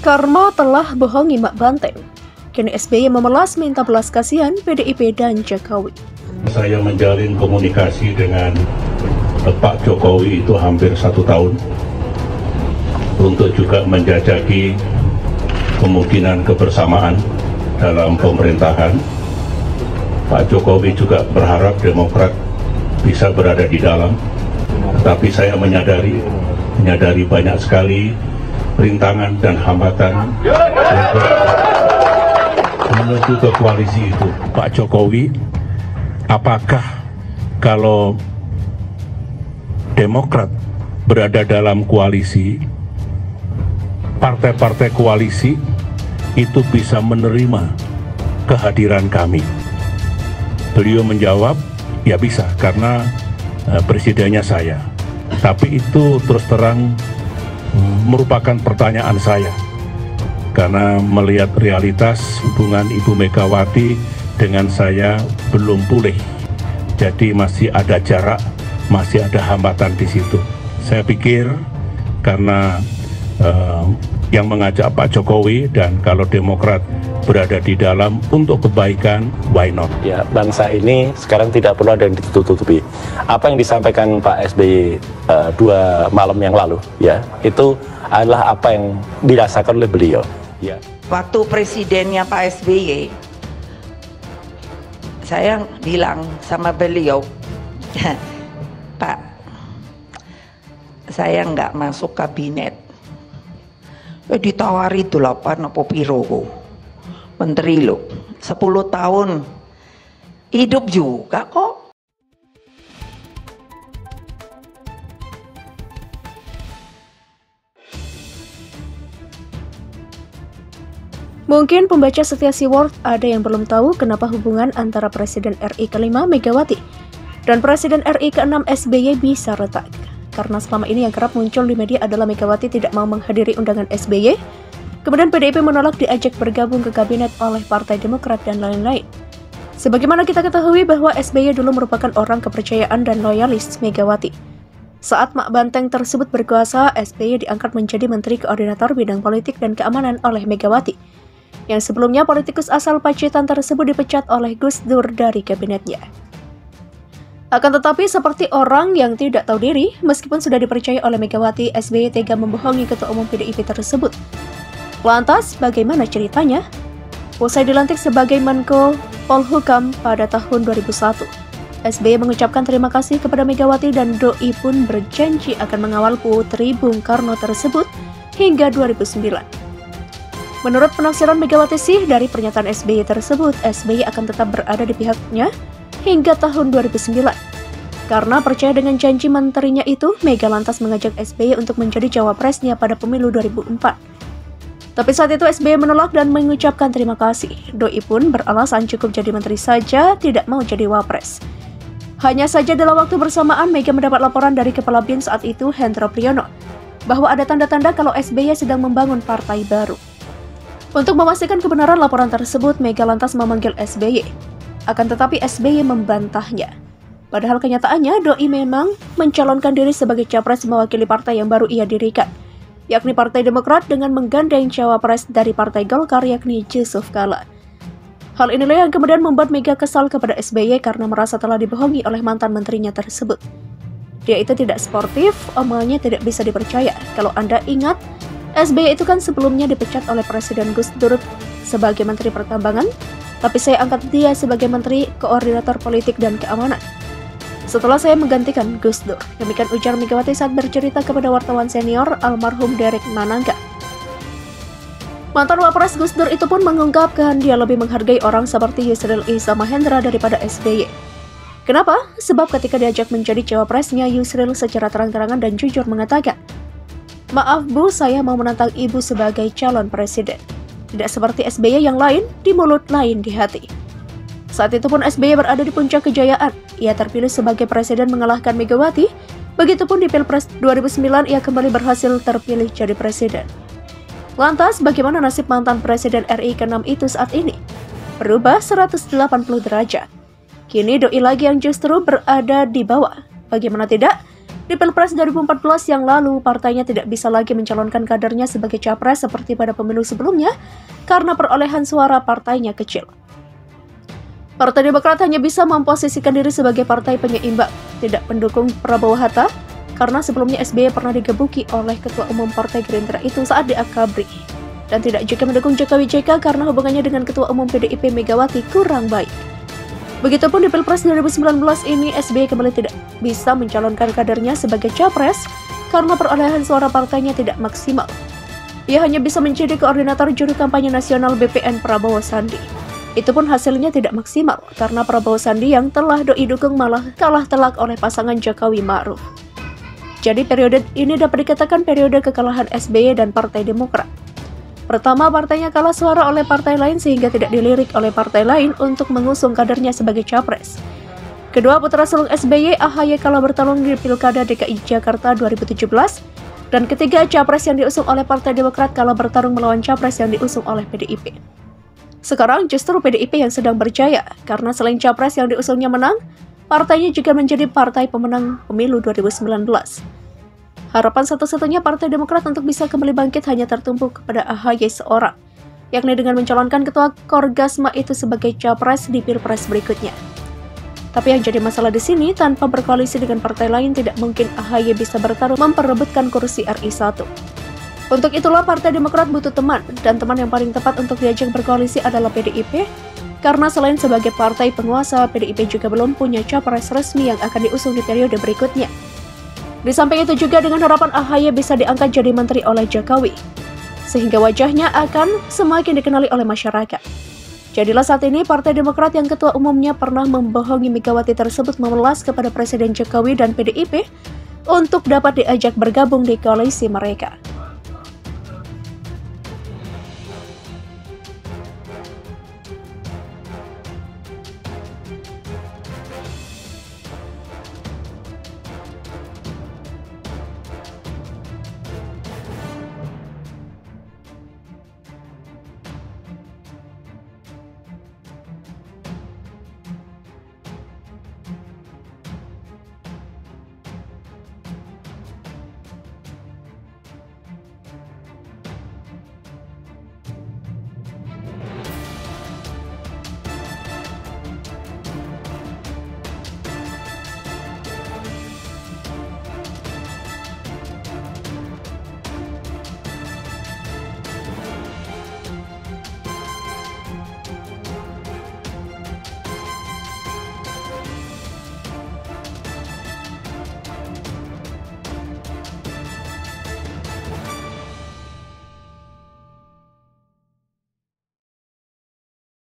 Karma telah bohongi Mak Banteng. Kini SBY memelas minta belas kasihan PDIP dan Jokowi. Saya menjalin komunikasi dengan Pak Jokowi itu hampir 1 tahun untuk juga menjajaki kemungkinan kebersamaan dalam pemerintahan. Pak Jokowi juga berharap Demokrat bisa berada di dalam, tetapi saya menyadari banyak sekali rintangan dan hambatan menuju ke koalisi itu. Pak Jokowi, apakah kalau Demokrat berada dalam koalisi, partai-partai koalisi itu bisa menerima kehadiran kami? Beliau menjawab, ya bisa, karena presidennya saya. Tapi itu terus terang merupakan pertanyaan saya, karena melihat realitas hubungan Ibu Megawati dengan saya belum pulih, jadi masih ada jarak, masih ada hambatan di situ. Saya pikir karena yang mengajak Pak Jokowi, dan kalau Demokrat berada di dalam untuk kebaikan, why not? Ya, bangsa ini sekarang tidak perlu ada yang ditutupi. Apa yang disampaikan Pak SBY 2 malam yang lalu, ya, itu adalah apa yang dirasakan oleh beliau. Ya. Waktu presidennya Pak SBY, saya bilang sama beliau, Pak, saya nggak masuk kabinet. Ditawari 8 apa piro menteri lo, 10 tahun hidup juga kok. Mungkin pembaca setia SeaWorld ada yang belum tahu kenapa hubungan antara Presiden RI ke-5 Megawati dan Presiden RI ke-6 SBY bisa retak. Karena selama ini yang kerap muncul di media adalah Megawati tidak mau menghadiri undangan SBY, kemudian PDIP menolak diajak bergabung ke kabinet oleh Partai Demokrat dan lain-lain. Sebagaimana kita ketahui bahwa SBY dulu merupakan orang kepercayaan dan loyalis Megawati. Saat Mak Banteng tersebut berkuasa, SBY diangkat menjadi Menteri Koordinator Bidang Politik dan Keamanan oleh Megawati, yang sebelumnya politikus asal Pacitan tersebut dipecat oleh Gus Dur dari kabinetnya. Akan tetapi seperti orang yang tidak tahu diri, meskipun sudah dipercaya oleh Megawati, SBY tega membohongi Ketua Umum PDIP tersebut. Lantas, bagaimana ceritanya? Usai dilantik sebagai Menko Polhukam pada tahun 2001, SBY mengucapkan terima kasih kepada Megawati dan doi pun berjanji akan mengawal Putri Bung Karno tersebut hingga 2009. Menurut penafsiran Megawati sih, dari pernyataan SBY tersebut, SBY akan tetap berada di pihaknya hingga tahun 2009. Karena percaya dengan janji menterinya itu, Mega lantas mengajak SBY untuk menjadi cawapresnya pada pemilu 2004. Tapi saat itu SBY menolak dan mengucapkan terima kasih. Doi pun beralasan cukup jadi menteri saja, tidak mau jadi wapres. Hanya saja dalam waktu bersamaan, Mega mendapat laporan dari Kepala BIN saat itu, Hendro Priyono, bahwa ada tanda-tanda kalau SBY sedang membangun partai baru. Untuk memastikan kebenaran laporan tersebut, Mega lantas memanggil SBY. Akan tetapi SBY membantahnya. Padahal kenyataannya, doi memang mencalonkan diri sebagai capres mewakili partai yang baru ia dirikan, yakni Partai Demokrat, dengan menggandeng cawapres dari Partai Golkar yakni Yusuf Kala. Hal inilah yang kemudian membuat Mega kesal kepada SBY karena merasa telah dibohongi oleh mantan menterinya tersebut. Dia itu tidak sportif, omongannya tidak bisa dipercaya. Kalau Anda ingat, SBY itu kan sebelumnya dipecat oleh Presiden Gus Dur sebagai Menteri Pertambangan, tapi saya angkat dia sebagai Menteri Koordinator Politik dan Keamanan setelah saya menggantikan Gus Dur. Demikian ujar Megawati saat bercerita kepada wartawan senior almarhum Derek Manangga. Mantan Wapres Gus Dur itu pun mengungkapkan dia lebih menghargai orang seperti Yusril Iza Mahendra daripada SBY. Kenapa? Sebab ketika diajak menjadi cawapresnya, Yusril secara terang-terangan dan jujur mengatakan, "Maaf Bu, saya mau menantang Ibu sebagai calon presiden. Tidak seperti SBY yang lain, di mulut lain di hati." Saat itu pun SBY berada di puncak kejayaan. Ia terpilih sebagai presiden mengalahkan Megawati. Begitupun di Pilpres 2009 ia kembali berhasil terpilih jadi presiden. Lantas bagaimana nasib mantan Presiden RI ke-6 itu saat ini? Berubah 180 derajat. Kini doi lagi yang justru berada di bawah. Bagaimana tidak? Di Pilpres 2014 yang lalu, partainya tidak bisa lagi mencalonkan kadernya sebagai capres seperti pada pemilu sebelumnya karena perolehan suara partainya kecil. Partai Demokrat hanya bisa memposisikan diri sebagai partai penyeimbang, tidak pendukung Prabowo Hatta, karena sebelumnya SBY pernah digebuki oleh Ketua Umum Partai Gerindra itu saat di Akabri, dan tidak juga mendukung Jokowi JK karena hubungannya dengan Ketua Umum PDIP Megawati kurang baik. Begitupun di Pilpres 2019 ini, SBY kembali tidak bisa mencalonkan kadernya sebagai capres karena perolehan suara partainya tidak maksimal. Ia hanya bisa menjadi koordinator juru kampanye nasional BPN Prabowo Sandi. Itu pun hasilnya tidak maksimal karena Prabowo Sandi yang telah doi dukung malah kalah telak oleh pasangan Jokowi Ma'ruf. Jadi periode ini dapat dikatakan periode kekalahan SBY dan Partai Demokrat. Pertama, partainya kalah suara oleh partai lain sehingga tidak dilirik oleh partai lain untuk mengusung kadernya sebagai capres. Kedua, putra sulung SBY AHY kalah bertarung di Pilkada DKI Jakarta 2017. Dan ketiga, capres yang diusung oleh Partai Demokrat kalah bertarung melawan capres yang diusung oleh PDIP. Sekarang justru PDIP yang sedang berjaya, karena selain capres yang diusungnya menang, partainya juga menjadi partai pemenang pemilu 2019. Harapan satu-satunya Partai Demokrat untuk bisa kembali bangkit hanya tertumpu kepada AHY seorang, yakni dengan mencalonkan Ketua Korgasma itu sebagai capres di Pilpres berikutnya. Tapi yang jadi masalah di sini, tanpa berkoalisi dengan partai lain tidak mungkin AHY bisa bertarung memperebutkan kursi RI 1. Untuk itulah Partai Demokrat butuh teman, dan teman yang paling tepat untuk diajak berkoalisi adalah PDIP, karena selain sebagai partai penguasa, PDIP juga belum punya capres resmi yang akan diusung di periode berikutnya. Di samping itu juga dengan harapan AHY bisa diangkat jadi menteri oleh Jokowi, sehingga wajahnya akan semakin dikenali oleh masyarakat. Jadilah saat ini Partai Demokrat yang ketua umumnya pernah membohongi Megawati tersebut memelas kepada Presiden Jokowi dan PDIP untuk dapat diajak bergabung di koalisi mereka.